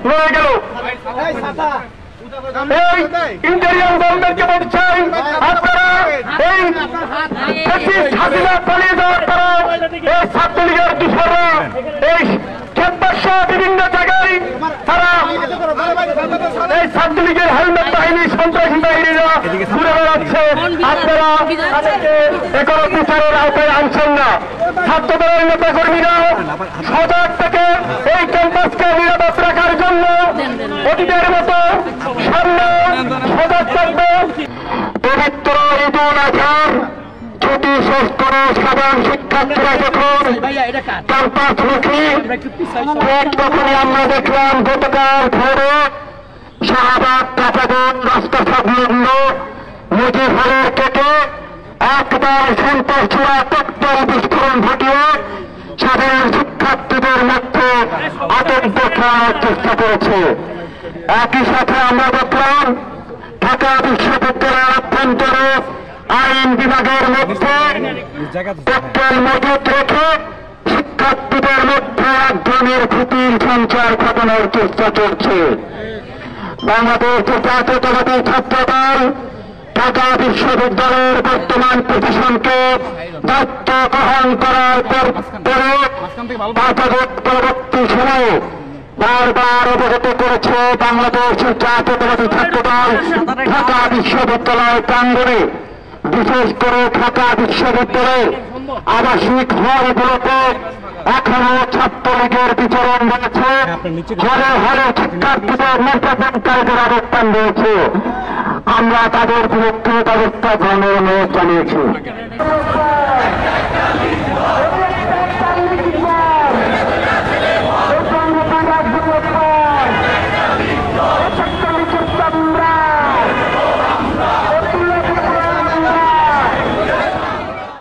রয়ে গেল। এই ইন্টেরিয়ার গভর্নমেন্টকে বলছেন আপনারা এই হাসিনা পালিয়ে যাওয়ার পর এই ছাত্রলীগের দূষণরা এই ক্যাম্পাস বিভিন্ন জায়গায় তারা এই ছাত্রলীগের হেলমেট বাহিনী সন্ত্রাসী বাহিনীরা ঘুরে বেড়াচ্ছে। আপনারা তাদেরকে এখনো বিচারের আওতায় আনছেন না। ছাত্রদলের নেতা কর্মীরা সজাগ থেকে এই ক্যাম্পাসকে নিরাপদ রাখার জন্য অতীতের মতো সামনে সজাগ থাকবে। পবিত্র ঈদুল আজহার ছুটি শেষ করে সাধারণ শিক্ষার্থীরা যখন ক্যাম্পাসমুখী তখনই আমরা দেখলাম গতকাল ভোরে শাহবাগ কাঁচাগঞ্জ রাস্তা সংলগ্ন মুজিব হলের কেটে একবার সন্ত্রাসীরা ককটেল বিস্ফোরণ ঘটিয়ে সাধারণ শিক্ষার্থীদের মধ্যে আতঙ্ক ছড়ানোর চেষ্টা করেছে। একই সাথে আমরা দেখলাম ঢাকা বিশ্ববিদ্যালয়ের অভ্যন্তরে আইন বিভাগের মধ্যে ককটেল মজুত রেখে শিক্ষার্থীদের মধ্যে এক ধরনের ভীতির সঞ্চার ঘটানোর চেষ্টা চলছে। বাংলাদেশ জাতীয়তাবাদী ছাত্রদল ঢাকা বিশ্ববিদ্যালয়ের বর্তমান প্রশাসনকে দায়িত্ব গ্রহণ করার পরে পরবর্তী সময়ে বারবার অবগত করেছে বাংলাদেশ জাতীয়তাবাদী ছাত্রদল ঢাকা বিশ্ববিদ্যালয় প্রাঙ্গণে, বিশেষ করে ঢাকা বিশ্ববিদ্যালয়ের আবাসিক হলগুলোতে এখনো ছাত্রলীগের বিচরণ রয়েছে। হলে হলে শিক্ষার্থীদের নির্যাতনকারীদের অবস্থান রয়েছে। আমরা তাদের বিরুদ্ধে ব্যবস্থা গ্রহণের অনুরোধ জানিয়েছি।